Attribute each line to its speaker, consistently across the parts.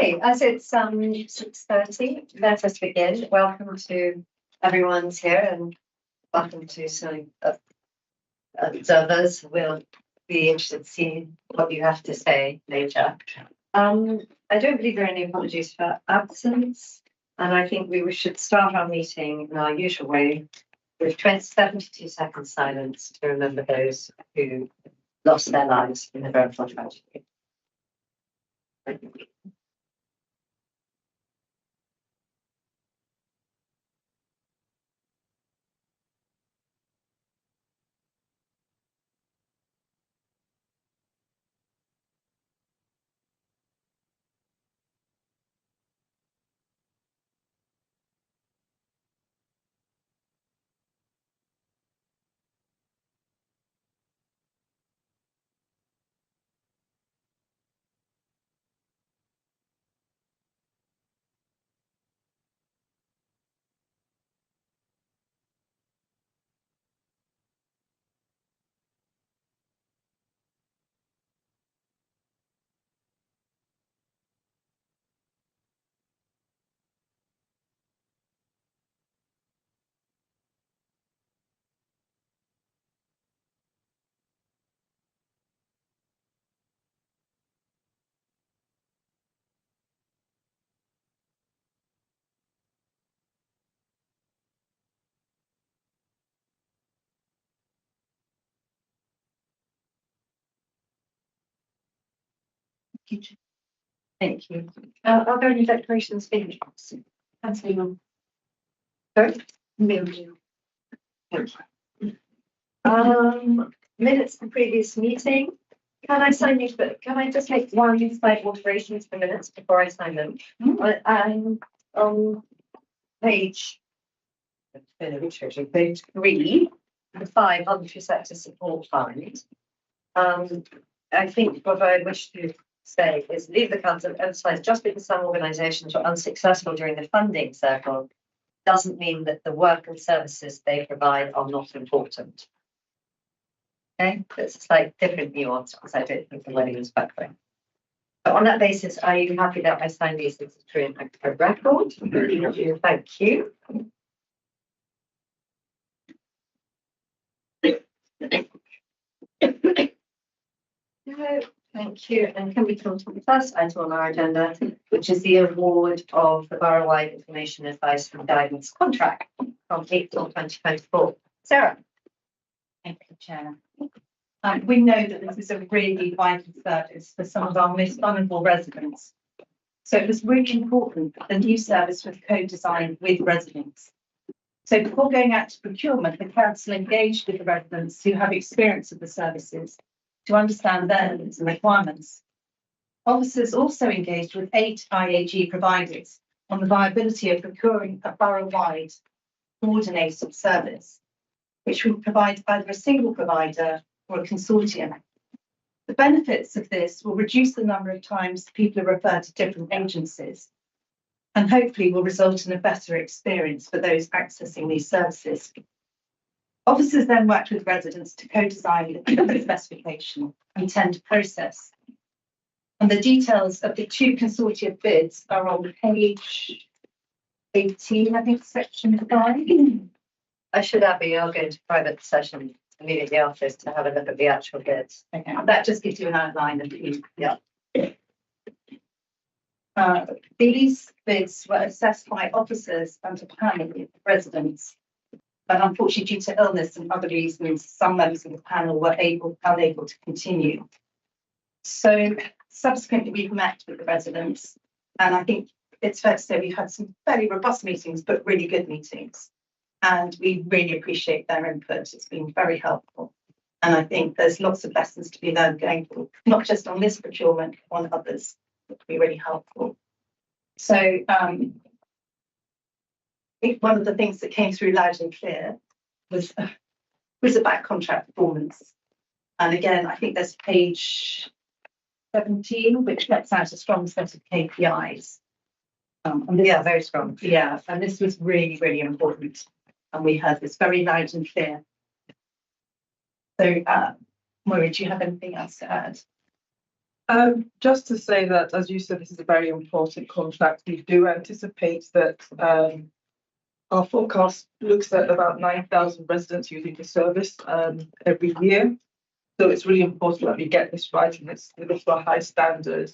Speaker 1: Okay, as it's 6:30, let us begin. Welcome to everyone's here and welcome to some observers. We'll be interested to see what you have to say later. I don't believe there are any apologies for absence, and I think we should start our meeting in our usual way with 72 seconds silence to remember those who lost their lives in the Grenfell tragedy. Thank you. Thank you. Are there any declarations being passed? Councillor. Sorry? Thank you. Minutes from previous meeting. Can I sign these? But can I just make one slight alterations for minutes before I sign them? On page 3, the 5 voluntary sector support fund. I think what I wish to say is leave the council emphasise just because some organisations were unsuccessful during the funding circle doesn't mean that the work and services they provide are not important. Okay, it's a slight different nuance because I don't think the wording is background. But on that basis, are you happy that I signed these as a true and accurate record? Thank you. Thank you. And can we come to the first item on our agenda, which is the award of the Borough-wide Information Advice and Guidance contract from April 2024. Sarah.
Speaker 2: Thank you, Chair. We know that this is a really vital service for some of our most vulnerable residents. So it was really important that the new service was co-designed with residents. So before going out to procurement, the council engaged with the residents who have experience of the services to understand their needs and requirements. Officers also engaged with 8 IAG providers on the viability of procuring a borough-wide coordinated service, which would provide either a single provider or a consortium. The benefits of this will reduce the number of times people are referred to different agencies and hopefully will result in a better experience for those accessing these services. Officers then worked with residents to co-design the specification and tender process. And the details of the 2 consortia bids are on page 18, I think, section 5.
Speaker 1: I should have you all go into private session immediately after this to have a look at the actual bids.
Speaker 2: Okay, that just gives you an outline of the.
Speaker 1: Yeah.
Speaker 2: These bids were assessed by officers and a panel of residents. But unfortunately, due to illness and other reasons, some members of the panel were unable to continue. So subsequently, we've met with the residents, and I think it's fair to say we've had some fairly robust meetings, but really good meetings. And we really appreciate their input. It's been very helpful. And I think there's lots of lessons to be learned going forward, not just on this procurement, on others, that would be really helpful. So I think one of the things that came through loud and clear was about contract performance. And again, I think there's page 17, which sets out a strong set of KPIs.
Speaker 1: Yeah, very strong.
Speaker 2: Yeah, and this was really, really important. And we heard this very loud and clear. So, Moira, do you have anything else to add?
Speaker 3: Just to say that, as you said, this is a very important contract. We do anticipate that our forecast looks at about 9,000 residents using the service every year. So it's really important that we get this right and it's delivered to a high standard.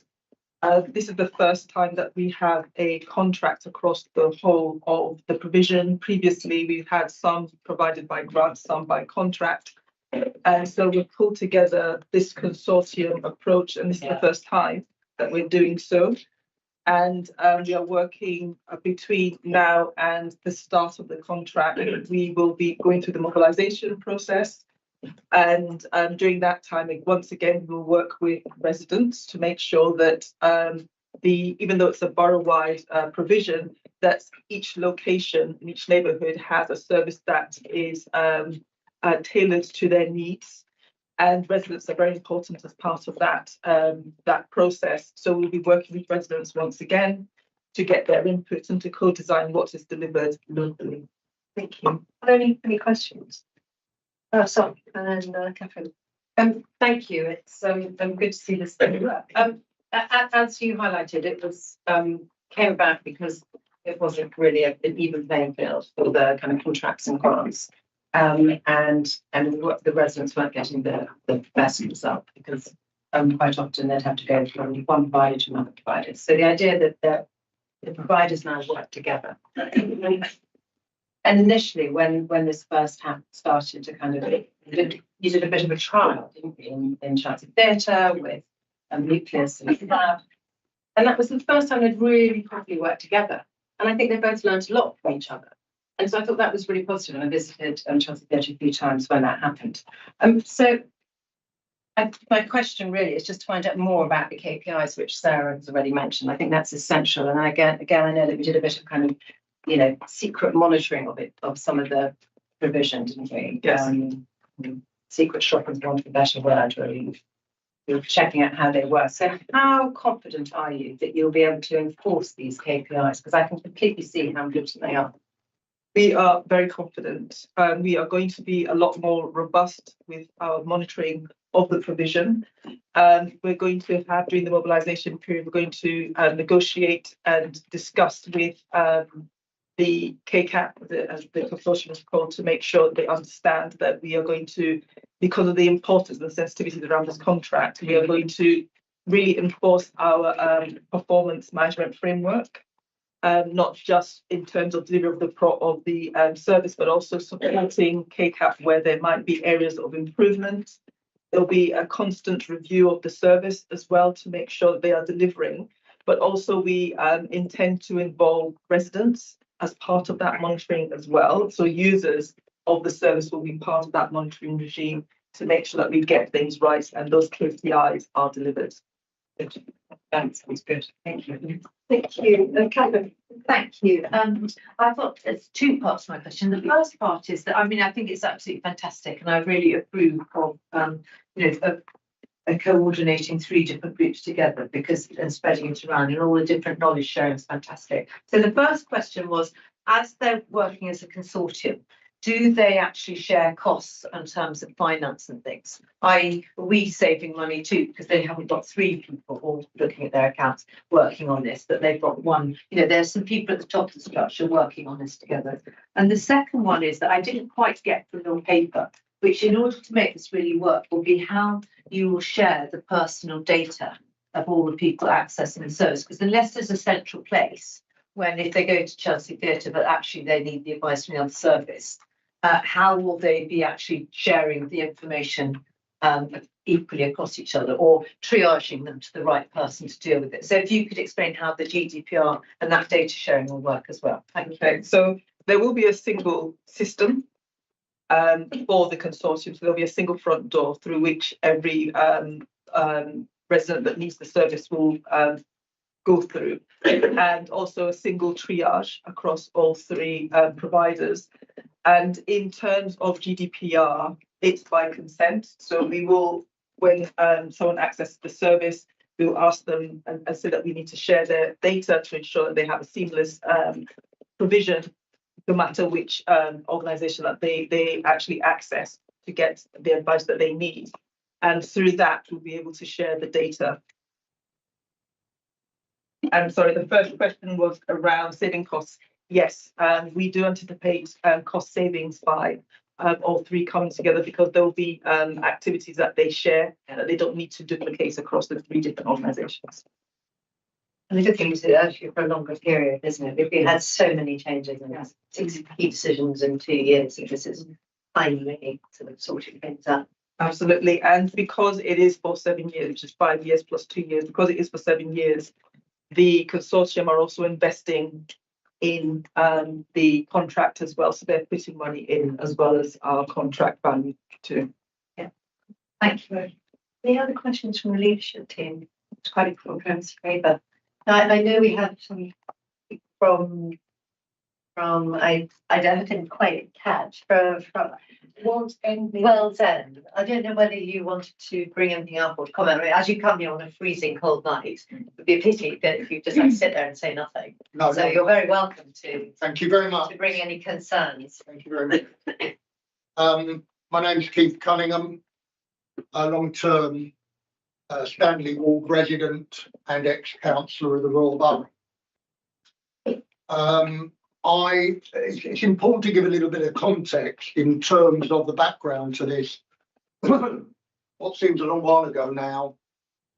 Speaker 3: This is the first time that we have a contract across the whole of the provision. Previously, we've had some provided by grant, some by contract. And so we've pulled together this consortium approach, and this is the first time that we're doing so. And we are working between now and the start of the contract. We will be going through the mobilization process. And during that time, once again, we'll work with residents to make sure that even though it's a borough-wide provision, that each location in each neighbourhood has a service that is tailored to their needs. And residents are very important as part of that process. So we'll be working with residents once again to get their input and to co-design what is delivered locally. Thank you.
Speaker 1: Are there any questions? Sorry, and then Catherine.
Speaker 4: Thank you. It's good to see this. As you highlighted, it was came about because it wasn't really an even playing field for the kind of contracts and grants, and the residents weren't getting the best result because quite often they'd have to go from one provider to another provider. So the idea that the providers now work together. And initially, when this first started to kind of, you did a bit of a trial, didn't you, in Chelsea Theatre with Nucleus and Lab. And that was the first time they'd really properly worked together. And I think they both learned a lot from each other. And so I thought that was really positive. And I visited Chelsea Theatre a few times when that happened. My question really is just to find out more about the KPIs, which Sarah has already mentioned. I think that's essential. And again, I know that we did a bit of kind of, secret monitoring of some of the provision, didn't we?
Speaker 3: Yes.
Speaker 4: Secret shopping, for want of a better word, really. You're checking out how they work. So how confident are you that you'll be able to enforce these KPIs? Because I can completely see how important they are.
Speaker 3: We are very confident. We are going to be a lot more robust with our monitoring of the provision. We're going to have, during the mobilisation period, we're going to negotiate and discuss with the KCAP, as the consortium is called, to make sure they understand that we are going to, because of the importance and the sensitivities around this contract, we are going to really enforce our performance management framework, not just in terms of delivery of the service, but also supporting KCAP where there might be areas of improvement. There'll be a constant review of the service as well to make sure that they are delivering, but also we intend to involve residents as part of that monitoring as well. So users of the service will be part of that monitoring regime to make sure that we get things right and those KPIs are delivered.
Speaker 4: That sounds good. Thank you.
Speaker 1: Thank you. Catherine.
Speaker 2: Thank you. I've got there's two parts to my question. The first part is that I think it's absolutely fantastic, and I really approve of coordinating three different groups together and spreading it around, and all the different knowledge sharing is fantastic. So the first question was, as they're working as a consortium, do they actually share costs in terms of finance and things? i.e., are we saving money too, because they haven't got three people all looking at their accounts working on this, but they've got one. There's some people at the top of the structure working on this together. And the second one is that I didn't quite get from your paper, which in order to make this really work will be how you will share the personal data of all the people accessing the service. Because unless there's a central place, when if they go to Chelsea Theatre, but actually they need the advice from the other service, how will they be actually sharing the information equally across each other, or triaging them to the right person to deal with it? So if you could explain how the GDPR and that data sharing will work as well. Thank you.
Speaker 3: Okay, so there will be a single system for the consortium. So there'll be a single front door through which every resident that needs the service will go through, and also a single triage across all three providers. And in terms of GDPR, it's by consent. So we will, when someone accesses the service, we will ask them and say that we need to share their data to ensure that they have a seamless provision, no matter which organisation that they actually access to get the advice that they need. And through that, we'll be able to share the data Sorry, the first question was around saving costs. Yes, we do anticipate cost savings by all three coming together because there will be activities that they share and that they don't need to duplicate across the three different organisations.
Speaker 1: And the good thing is that actually for a longer period, isn't it? We've had so many changes and 6 key decisions in 2 years. So this is finally sort of sorting things out.
Speaker 3: Absolutely, and because it is for 7 years, which is 5 years plus 2 years, because it is for 7 years, the consortium are also investing in the contract as well, so they're putting money in as well as our contract value too.
Speaker 1: Thank you. Any other questions from the leadership team? It's quite a comprehensive paper. Now, I know we have some from I didn't quite catch from World's End. World's End. I don't know whether you wanted to bring anything up or to comment. I mean, as you come here on a freezing cold night, it would be a pity that if you just like sit there and say nothing.
Speaker 5: No,
Speaker 1: So you're very welcome to
Speaker 5: thank you very much.
Speaker 1: bring any concerns.
Speaker 5: Thank you very much. My name's Keith Cunningham, a long-term Stanley Ward resident and ex-councillor of the Royal Borough. It's important to give a little bit of context in terms of the background to this. What seems a long while ago now,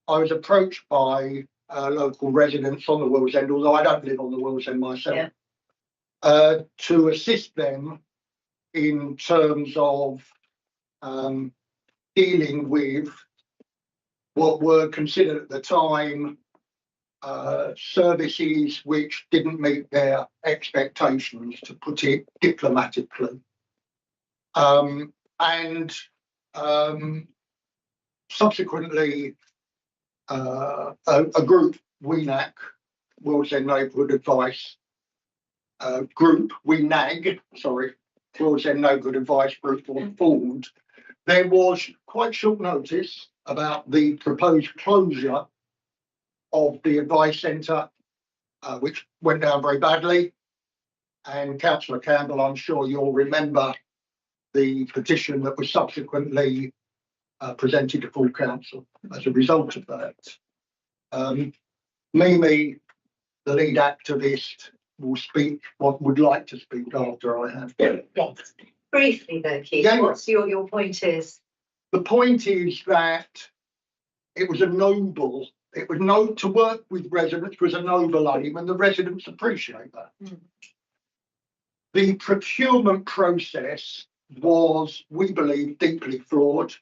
Speaker 5: I was approached by local residents on the Will's End, although I don't live on the Will's End myself, to assist them in terms of dealing with what were considered at the time services which didn't meet their expectations, to put it diplomatically. Subsequently, a group, WNAG, Will's End Neighbourhood Advice Group, WNAG, sorry, Will's End Neighbourhood Advice Group was formed. There was quite short notice about the proposed closure of the advice centre, which went down very badly. And Councillor Campbell, I'm sure you'll remember the petition that was subsequently presented to full council as a result of that. Mimi, the lead activist, will speak what would like to speak after I have.
Speaker 1: Yes. Briefly though, Keith,
Speaker 5: Yeah.
Speaker 1: what's your point is?
Speaker 5: The point is that it was to work with residents was a noble aim, and the residents appreciate that. The procurement process was, we believe, deeply flawed.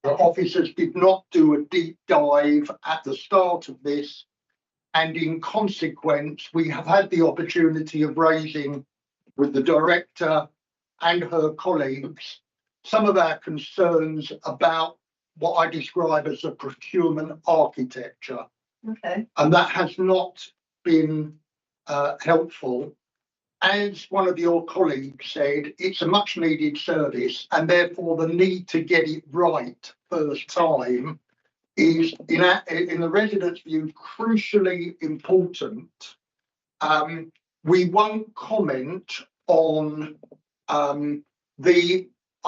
Speaker 5: The officers did not do a deep dive at the start of this, and in consequence, we have had the opportunity of raising with the director and her colleagues some of our concerns about what I describe as a procurement architecture.
Speaker 1: Okay.
Speaker 5: And that has not been helpful. As one of your colleagues said, it's a much needed service, and therefore the need to get it right first time is, in the residents' view, crucially important. We won't comment on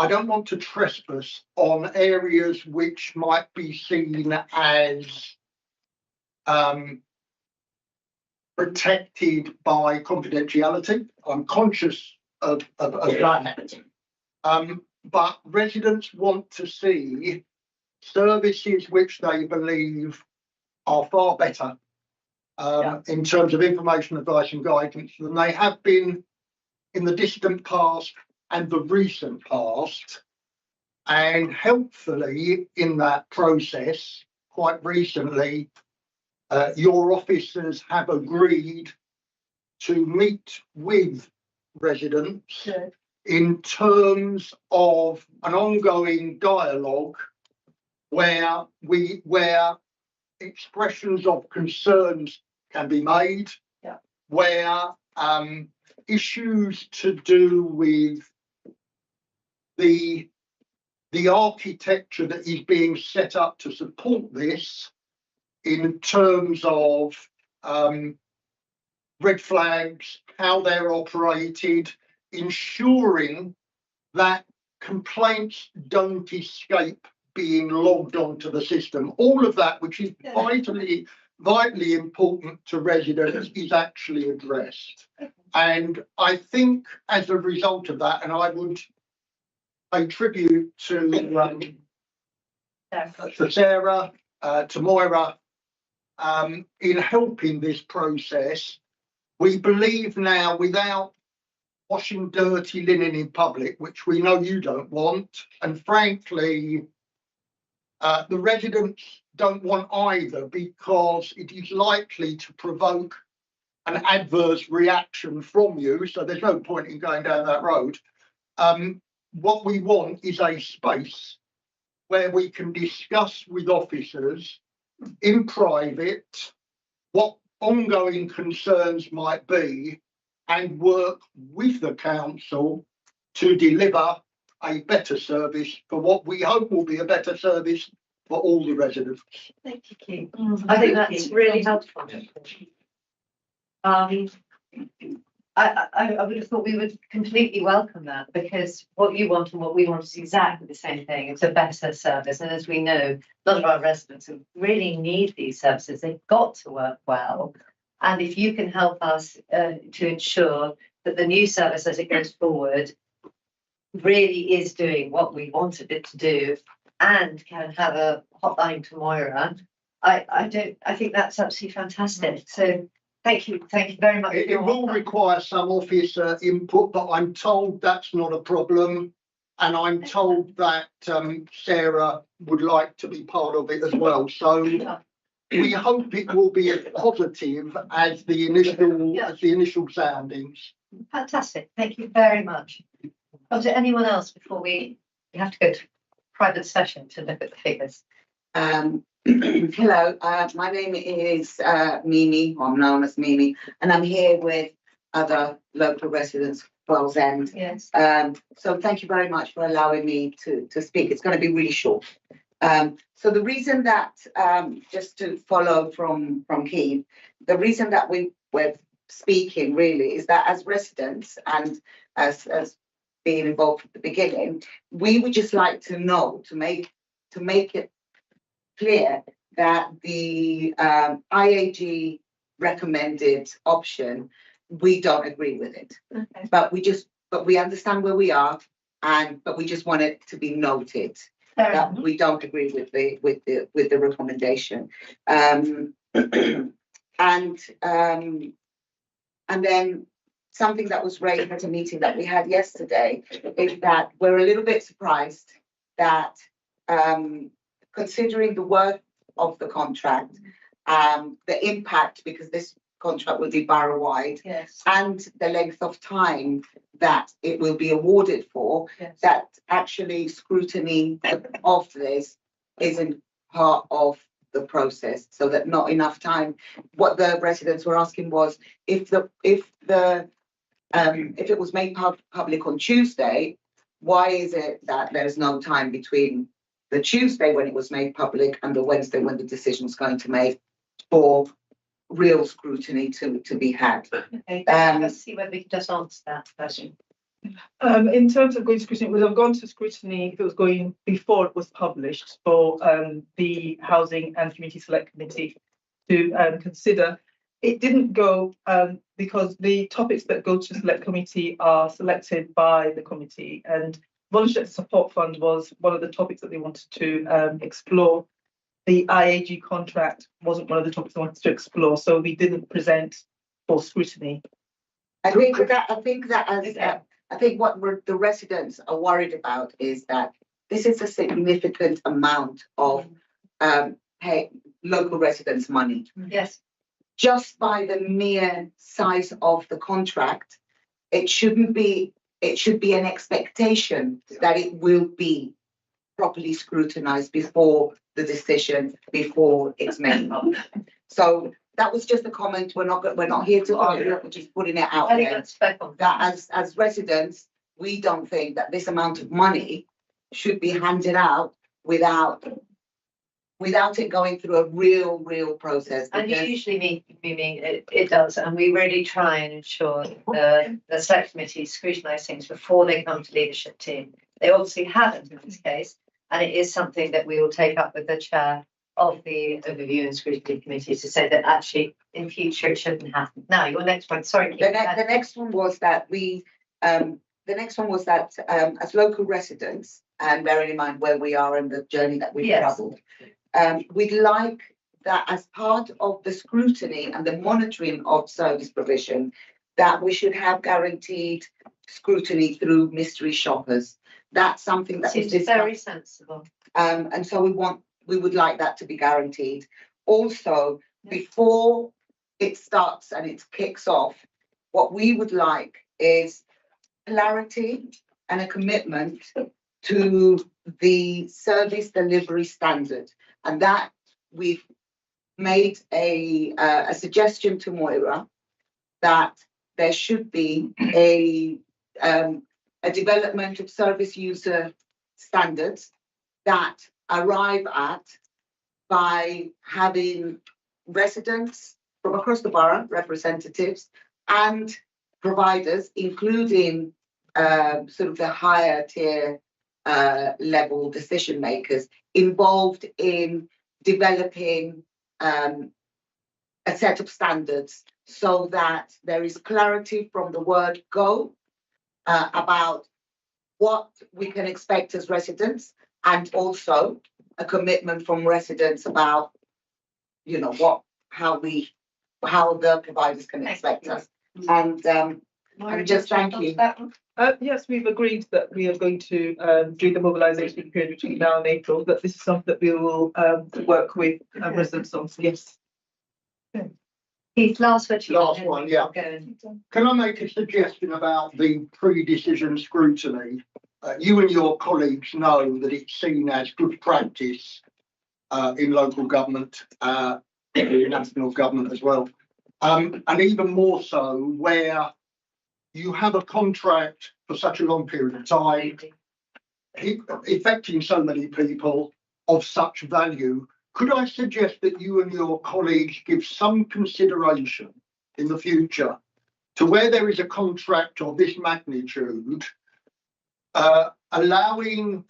Speaker 5: I don't want to trespass on areas which might be seen as protected by confidentiality. I'm conscious of that. But residents want to see services which they believe are far better in terms of information, advice and guidance than they have been in the distant past and the recent past. And helpfully in that process, quite recently, your officers have agreed to meet with residents in terms of an ongoing dialogue where expressions of concerns can be made, where issues to do with the architecture that is being set up to support this in terms of red flags, how they're operated, ensuring that complaints don't escape being logged onto the system. All of that, which is vitally vitally important to residents is actually addressed. And I think as a result of that, and I would pay tribute to Sarah, to Moira, in helping this process, we believe now, without washing dirty linen in public, which we know you don't want, and frankly, the residents don't want either, because it is likely to provoke an adverse reaction from you, so there's no point in going down that road. What we want is a space where we can discuss with officers in private what ongoing concerns might be and work with the council to deliver a better service for what we hope will be a better service for all the residents.
Speaker 1: Thank you, Keith. I think that's really helpful. I would have thought we would completely welcome that, because what you want and what we want is exactly the same thing. It's a better service. And as we know, a lot of our residents who really need these services, they've got to work well. And if you can help us to ensure that the new service as it goes forward really is doing what we wanted it to do and can have a hotline to Moira, I think that's absolutely fantastic. So thank you very much.
Speaker 5: It will require some officer input, but I'm told that's not a problem. And I'm told that Sarah would like to be part of it as well. So we hope it will be as positive as the initial soundings.
Speaker 1: Fantastic. Thank you very much. Was there anyone else before we have to go to private session to look at the figures?
Speaker 6: Hello, my name is Mimi, or I'm known as Mimi, and I'm here with other local residents, Wells End.
Speaker 1: Yes.
Speaker 6: So thank you very much for allowing me to speak. It's going to be really short. So the reason that, just to follow from Keith, the reason that we're speaking really is that as residents and as being involved at the beginning, we would just like to know, to make it clear that the IAG recommended option, we don't agree with it.
Speaker 1: Okay.
Speaker 6: But we understand where we are, but we just want it to be noted that we don't agree with the recommendation. And then something that was raised at a meeting that we had yesterday is that we're a little bit surprised that considering the worth of the contract, the impact, because this contract will be borough-wide,
Speaker 1: Yes.
Speaker 6: and the length of time that it will be awarded for,
Speaker 1: Yes.
Speaker 6: that actually scrutiny of this isn't part of the process, so that not enough time. What the residents were asking was, if it was made public on Tuesday, why is it that there's no time between the Tuesday when it was made public and the Wednesday when the decision was going to make for real scrutiny to be had?
Speaker 1: Okay. Let's see whether we can just answer that question.
Speaker 3: In terms of going to scrutiny, it would have gone to scrutiny if it was going before it was published for the Housing and Community Select Committee to consider. It didn't go because the topics that go to Select Committee are selected by the committee, and Voluntary Support Fund was one of the topics that they wanted to explore. The IAG contract wasn't one of the topics they wanted to explore, so we didn't present for scrutiny.
Speaker 6: I think what the residents are worried about is that this is a significant amount of local residents' money.
Speaker 1: Yes.
Speaker 6: Just by the mere size of the contract, it should be an expectation that it will be properly scrutinized before the decision, before it's made public. So that was just a comment. We're not here to argue, we're just putting it out
Speaker 1: I think
Speaker 6: there.
Speaker 1: that's fair comment.
Speaker 6: That as residents, we don't think that this amount of money should be handed out without it going through a real process.
Speaker 1: And
Speaker 6: because-
Speaker 1: usually it does, and we really try and ensure the select committee scrutinise things before they come to leadership team. They obviously haven't in this case, and it is something that we will take up with the chair of the overview and scrutiny committee to say that actually in future it shouldn't happen. Now, your next one, sorry.
Speaker 6: The next one was that as local residents, and bearing in mind where we are and the journey that we've
Speaker 1: Yes.
Speaker 6: travelled, we'd like that as part of the scrutiny and the monitoring of service provision, that we should have guaranteed scrutiny through mystery shoppers. That's something that was
Speaker 1: Seems very
Speaker 6: discussed.
Speaker 1: sensible.
Speaker 6: And so we would like that to be guaranteed. Also, before it starts and it kicks off, what we would like is clarity and a commitment to the service delivery standard. And that we've made a suggestion to Moira that there should be a development of service user standards that arrive at by having residents from across the borough, representatives and providers, including sort of the higher tier level decision makers involved in developing a set of standards so that there is clarity from the word go about what we can expect as residents, and also a commitment from residents about, you know, how the providers can expect us. And just thank you.
Speaker 3: Yes, we've agreed that we are going to do the mobilisation period between now and April, but this is something that we will work with residents on. Yes.
Speaker 1: Keith, last word.
Speaker 5: Last one, yeah. Can I make a suggestion about the pre-decision scrutiny? You and your colleagues know that it's seen as good practice in local government, in national government as well. And even more so where you have a contract for such a long period of time, affecting so many people of such value. Could I suggest that you and your colleagues give some consideration in the future to where there is a contract of this magnitude, allowing,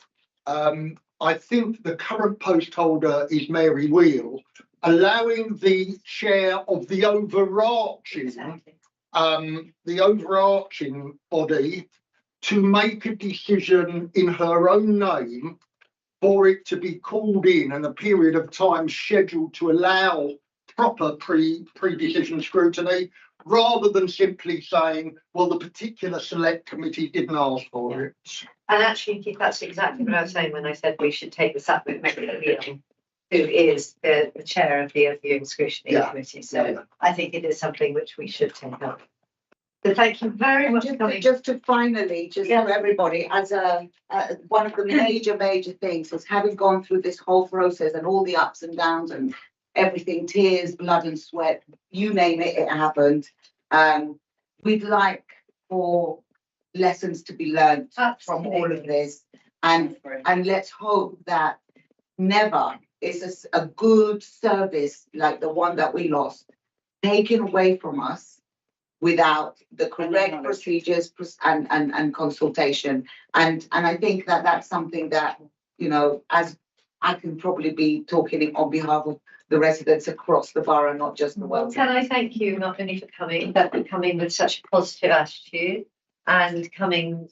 Speaker 5: I think the current post holder is Mary Wheel, allowing the chair of the overarching body to make a decision in her own name, for it to be called in and a period of time scheduled to allow proper pre-decision scrutiny, rather than simply saying, well, the particular select committee didn't ask for it.
Speaker 1: And actually, Keith, that's exactly what I was saying when I said we should take this up with Mary Wheel, who is the chair of the Overview and Scrutiny Committee. So I think it is something which we should take up. So thank you very much for coming.
Speaker 6: Just to finally, for everybody, as one of the major things is having gone through this whole process and all the ups and downs and everything, tears, blood and sweat, you name it, it happened. We'd like for lessons to be learned from all of this, and let's hope that never is a good service like the one that we lost taken away from us without the correct procedures and consultation. And I think that that's something that, you know, as I can probably be talking on behalf of the residents across the borough, not just the Welsh.
Speaker 1: Can I thank you not only for coming, but for coming with such a positive attitude and coming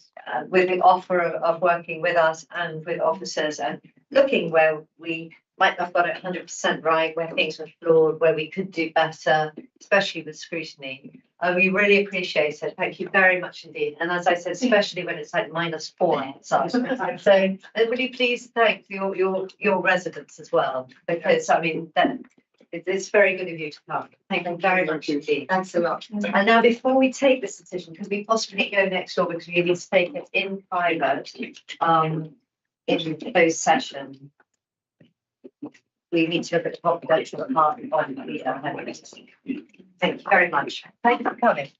Speaker 1: with the offer of working with us and with officers and looking where we might not have got it 100% right, where things were flawed, where we could do better, especially with scrutiny. We really appreciate it. Thank you very much indeed. And as I said, especially when it's like -4 outside. So would you please thank your residents as well, because I mean that it's very good of you to come. Thank you very much indeed.
Speaker 6: Thanks a lot.
Speaker 1: And now before we take this decision, because we possibly go next door because we need to take it in private, in closed session. We need to look at the confidential part of the Thank you very much. Thank you for coming.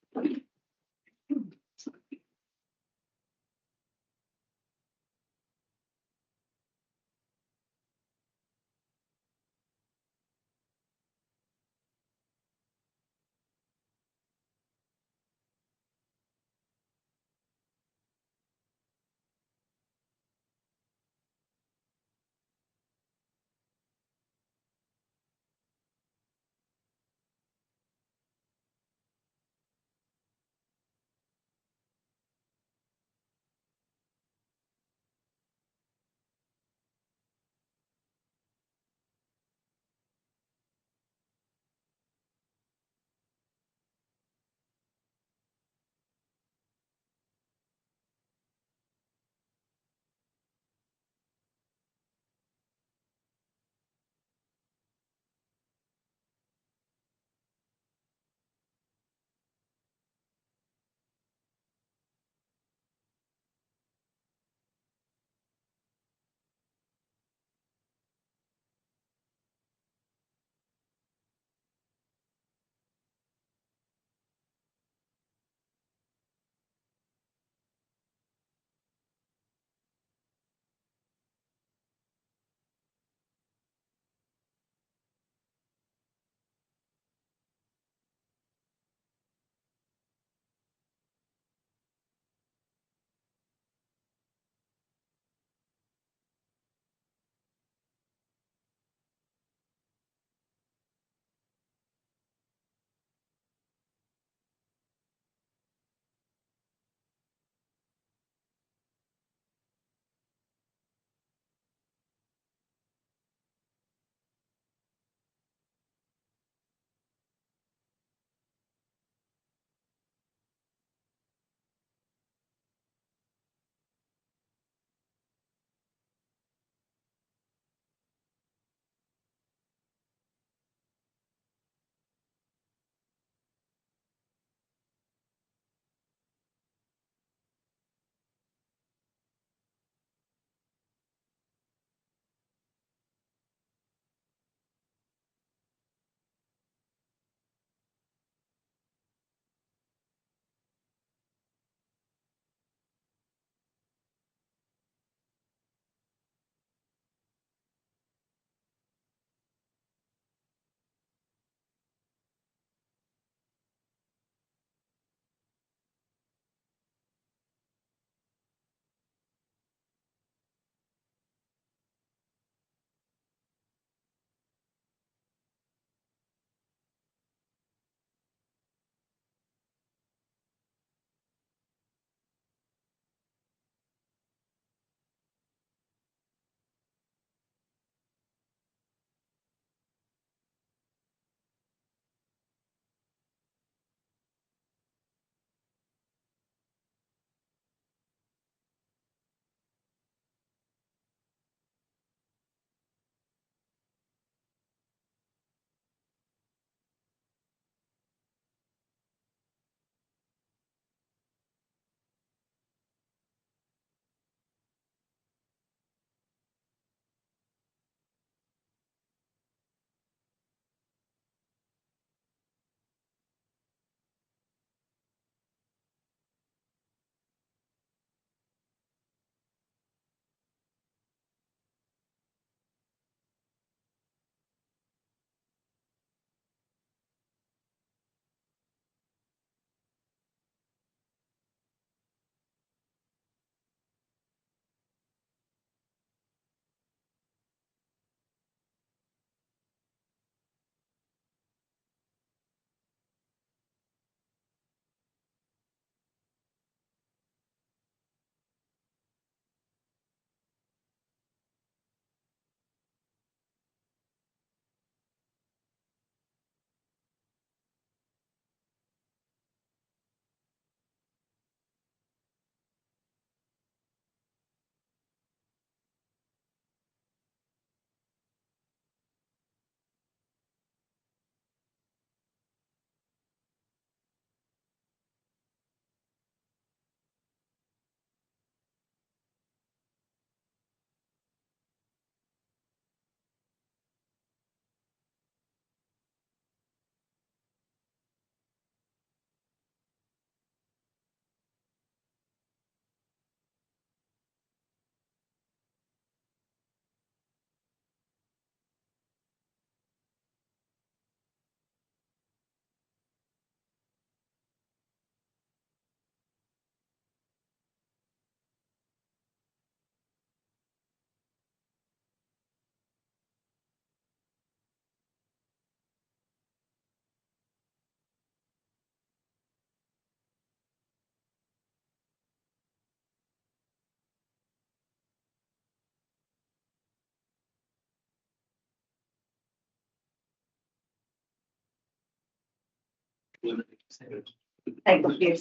Speaker 1: Thank you.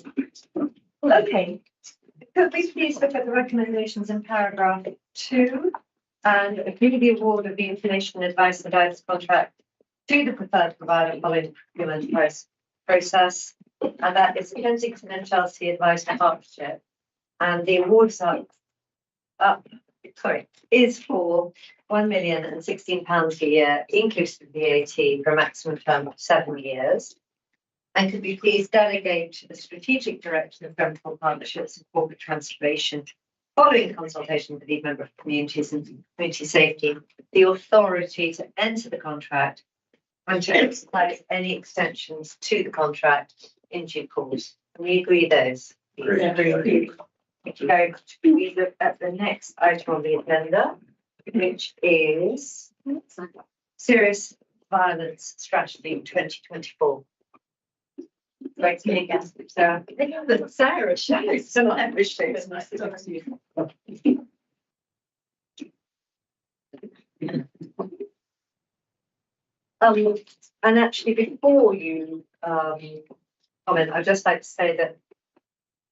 Speaker 1: Okay. Could we please look at the recommendations in paragraph 2 and agree the award of the information and advice and guidance contract to the preferred provider following the procurement process, and that is Kensington and Chelsea Advice Partnership, and the awards is for £1,016,000 a year, inclusive of VAT, for a maximum term of 7 years. And could we please delegate to the Strategic Director of Grenfell Partnerships and Corporate Transformation, following consultation with the member of communities and community safety, the authority to enter the contract and to exercise any extensions to the contract in due course. Can we agree those? Agree. Thank you very much. We look at the next item on the agenda, which is Serious Violence Strategy 2024. Right, Sarah. Sarah shows some everything. And actually, before you comment, I'd just like to say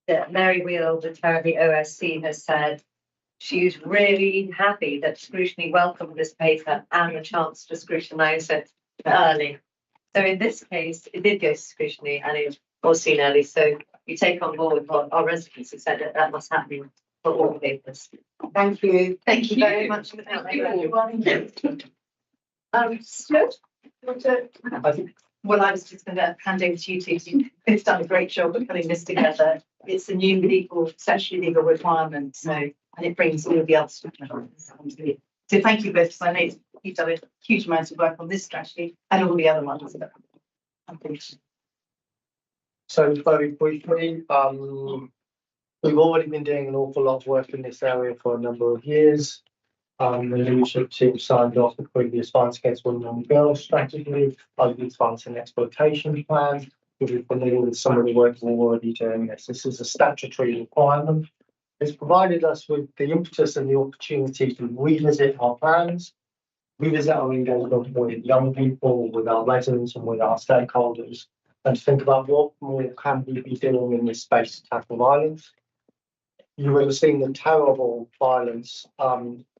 Speaker 1: that Mary Wheel, the chair of the OSC, has said she's really happy that scrutiny welcomed this paper and the chance to scrutinise it early. So in this case, it did go to scrutiny and it was seen early. So you take on board what our residents have said that must happen for all papers.
Speaker 6: Thank you.
Speaker 1: Thank you very much. Stuart,
Speaker 2: Well, I was just going to hand over to you two. You've done a great job of putting this together. It's a new statutory legal requirement, so, and it brings all of the other stuff. So thank you both, because I know you've done a huge amount of work on this strategy and all the other ones. I'm finished.
Speaker 7: So very briefly, we've already been doing an awful lot of work in this area for a number of years. The leadership team signed off the previous Violence Against Women and Girls strategy, youth violence and exploitation plan. We've been dealing with some of the work we're already doing this. This is a statutory requirement. It's provided us with the impetus and the opportunity to revisit our plans, revisit our engagement with young people, with our residents and with our stakeholders, and to think about what more can we be doing in this space to tackle violence. You will have seen the terrible violence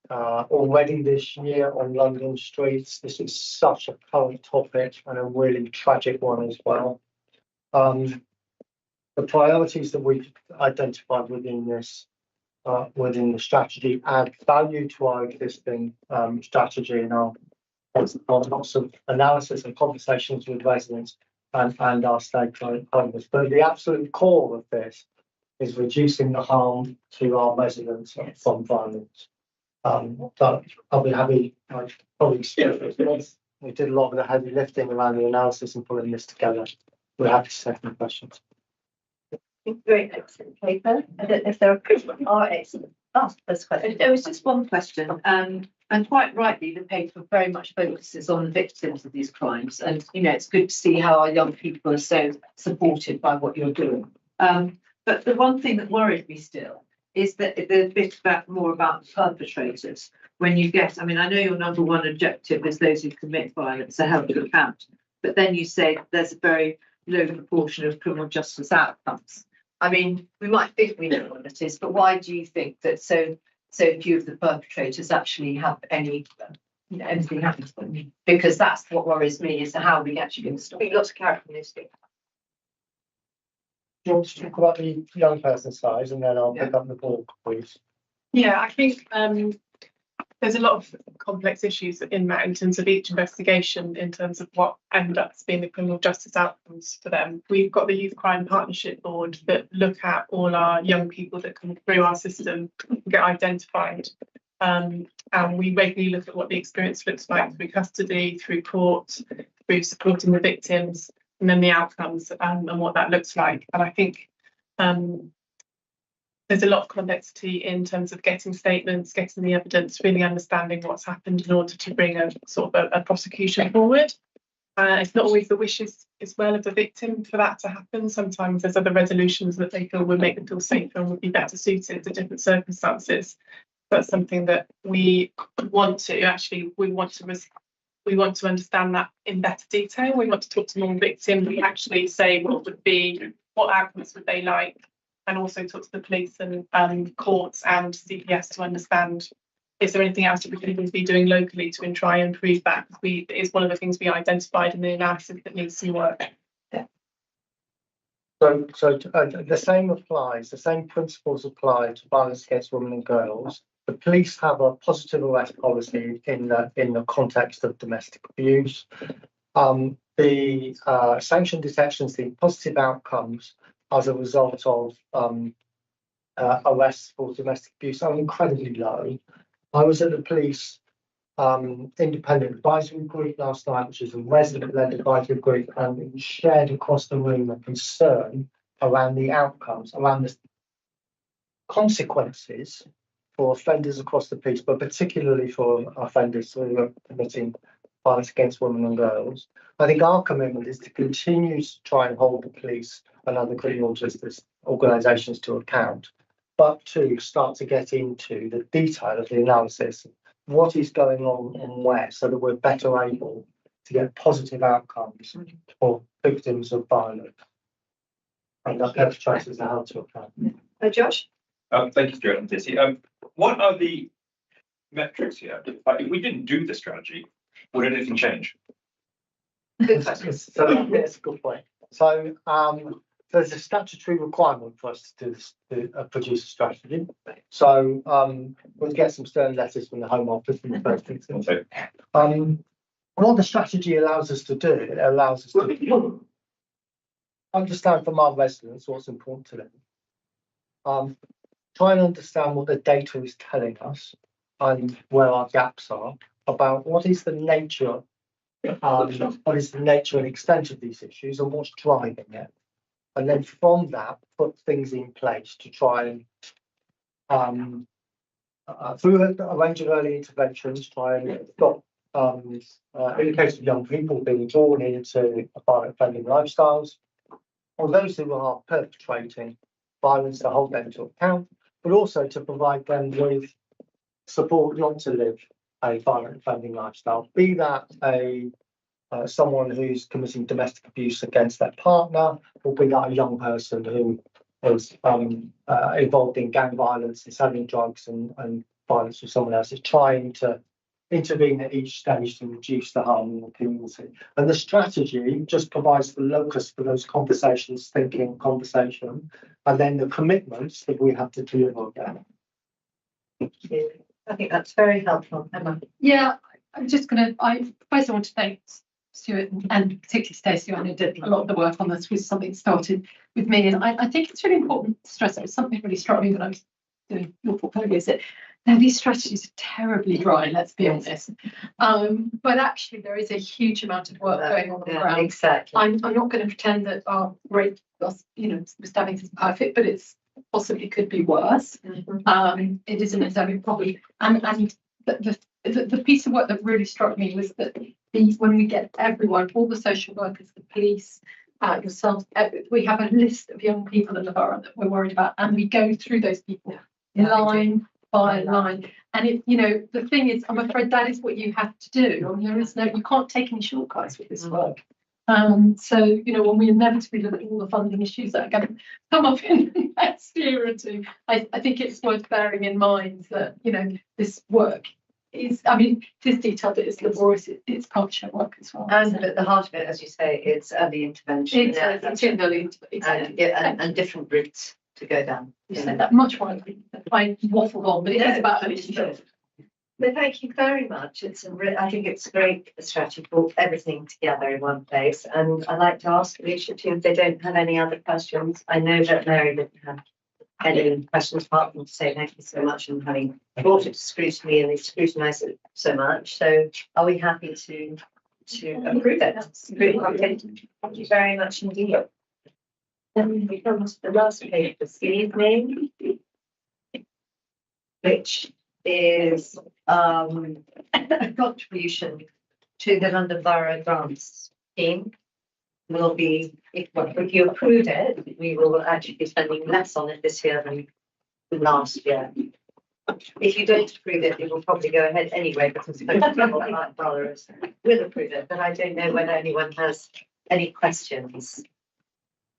Speaker 7: already this year on London streets. This is such a current topic and a really tragic one as well. The priorities that we've identified within this, within the strategy, add value to our existing strategy, and lots of analysis and conversations with residents and our stakeholders. But the absolute core of this is reducing the harm to our residents from violence. So I'll be happy, my colleagues, we did a lot of the heavy lifting around the analysis and pulling this together. We're happy to take any questions.
Speaker 1: very excellent paper. I don't know if there are excellent. First question.
Speaker 4: There was just one question, and quite rightly, the paper very much focuses on the victims of these crimes, and it's good to see how our young people are so supported by what you're doing. But the one thing that worried me still is that there's a bit more about the perpetrators. When you get, I know your number one objective is those who commit violence are held to account, but then you say there's a very low proportion of criminal justice outcomes. We might think we know what it is, but why do you think that so few of the perpetrators actually have anything happen to them? Because that's what worries me, is how we actually going to stop.
Speaker 1: Lots of characteristics.
Speaker 7: Do you want to talk about the young person side, and then I'll pick up the ball, please?
Speaker 8: Yeah, I think there's a lot of complex issues in that in terms of each investigation, in terms of what ends up being the criminal justice outcomes for them. We've got the Youth Crime Partnership Board that look at all our young people that come through our system, get identified, and we regularly look at what the experience looks like through custody, through court, through supporting the victims, and then the outcomes and what that looks like. And I think there's a lot of complexity in terms of getting statements, getting the evidence, really understanding what's happened in order to bring a sort of a prosecution forward. It's not always the wishes as well of the victim for that to happen. Sometimes there's other resolutions that they feel would make them feel safer and would be better suited to different circumstances. That's something that we want to we want to understand that in better detail. We want to talk to more victims and actually say what outcomes would they like, and also talk to the police and courts and CPS to understand, is there anything else that we could be doing locally to try and improve that? It's one of the things we identified in the analysis that needs some work.
Speaker 7: So the same applies, the same principles apply to violence against women and girls. The police have a positive arrest policy in the context of domestic abuse. The sanction detections, the positive outcomes as a result of arrests for domestic abuse are incredibly low. I was at the police independent advisory group last night, which is a resident-led advisory group, and it shared across the room a concern around the outcomes, around the consequences for offenders across the piece, but particularly for offenders who are committing violence against women and girls. I think our commitment is to continue to try and hold the police and other criminal justice organisations to account, but to start to get into the detail of the analysis, what is going on and where, so that we're better able to get positive outcomes for victims of violence. And that perpetrators are held to account.
Speaker 1: Josh?
Speaker 9: Thank you, Stuart and Tissy. What are the metrics here? If we didn't do the strategy, would anything change?
Speaker 1: Good question.
Speaker 7: So that's a good point. So there's a statutory requirement for us to produce a strategy. So we'll get some stern letters from the Home Office in the first instance. What the strategy allows us to do, it allows us to understand from our residents what's important to them. Try and understand what the data is telling us and where our gaps are about what is the nature and extent of these issues and what's driving it. And then from that, put things in place to try and, through a range of early interventions, try and stop, in the case of young people, being drawn into violent offending lifestyles, or those who are perpetrating violence, to hold them to account, but also to provide them with support not to live a violent offending lifestyle, be that someone who's committing domestic abuse against their partner, or be that a young person who is involved in gang violence and selling drugs and violence with someone else, is trying to intervene at each stage to reduce the harm in the community. And the strategy just provides the locus for those conversations, thinking, conversation, and then the commitments that we have to deliver again.
Speaker 1: I think that's very helpful, Emma.
Speaker 2: Yeah, I'm just I first want to thank Stuart and particularly Stacey, who did a lot of the work on this, was something started with me. And I think it's really important to stress, it was something really struck me when I was doing your portfolio, is that now these strategies are terribly dry, let's be honest. But actually there is a huge amount of work going on the ground.
Speaker 1: Exactly.
Speaker 2: I'm not going to pretend that our rate, stabbing is perfect, but it's possibly could be worse. It is an endemic problem. And the piece of work that really struck me was that when we get everyone, all the social workers, the police, yourself, we have a list of young people in the borough that we're worried about, and we go through those people line by line. And the thing is, I'm afraid that is what you have to do. I mean, you can't take any shortcuts with this work. So when we inevitably look at all the funding issues that are going to come up in the next year or two, I think it's worth bearing in mind that this work is, it is detailed, it is laborious, it's partnership work as well.
Speaker 1: And at the heart of it, as you say, it's early intervention. And different routes to go down.
Speaker 2: You said that much more. I waffled on, but it is about early intervention.
Speaker 1: But thank you very much. I think it's great strategy for everything together in one place. And I'd like to ask the leadership team if they don't have any other questions. I know that Mary didn't have any questions apart from to say thank you so much and having brought it to scrutiny and they scrutinise it so much. So are we happy to approve it? Thank you very much indeed. Then we come to the last page this evening, which is a contribution to the London Borough Grants Scheme. Will be, if you approve it, we will actually be spending less on it this year than last year. If you don't approve it, it will probably go ahead anyway because most people like boroughs will approve it, but I don't know whether anyone has any questions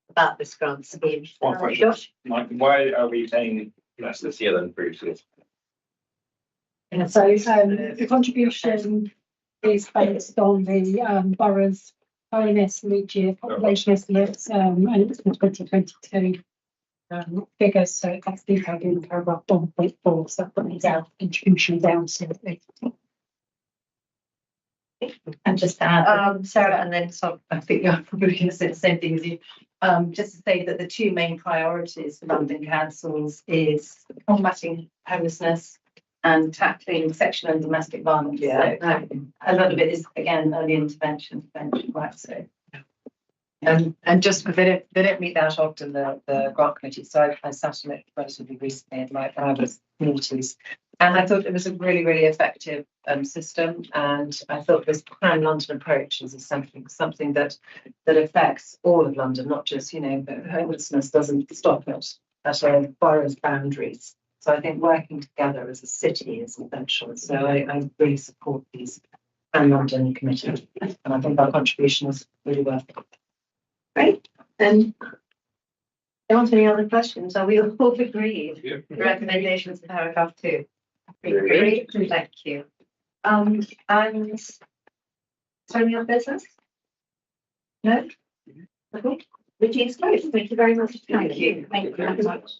Speaker 1: about this grant scheme.
Speaker 9: One question.
Speaker 1: Josh?
Speaker 9: Mike, why are we paying less this year than previously?
Speaker 10: So the contribution is based on the borough's ONS mid-year population estimates, and it's the 2022 figures, so that's detailed in paragraph 1.4, so that brings our contribution down slightly.
Speaker 2: And just to add,
Speaker 1: Sarah, and then so
Speaker 2: I think you're probably going to say the same thing as you. Just to say that the two main priorities for London councils is combating homelessness and tackling sexual and domestic violence.
Speaker 1: Yeah.
Speaker 2: So, a lot of it is again early intervention, prevention work. So
Speaker 4: And just, they don't meet that often, the grant committee, so I sat on it relatively recently, when I was noughties. And I thought it was a really, really effective system, and I thought this Crown London approach is something that affects all of London, not just, but homelessness doesn't stop at a borough's boundaries. So I think working together as a city is essential, so I really support these Crown London committee, and I think our contribution is really worth it.
Speaker 1: great. Then there aren't any other questions. Are we all agreed?
Speaker 9: Yeah.
Speaker 1: with the recommendations in paragraph 2.
Speaker 9: Agreed.
Speaker 1: Great, thank you. And is there any other business? No? Okay, meeting is closed. Thank you very much.
Speaker 2: thank you. Thank you very much.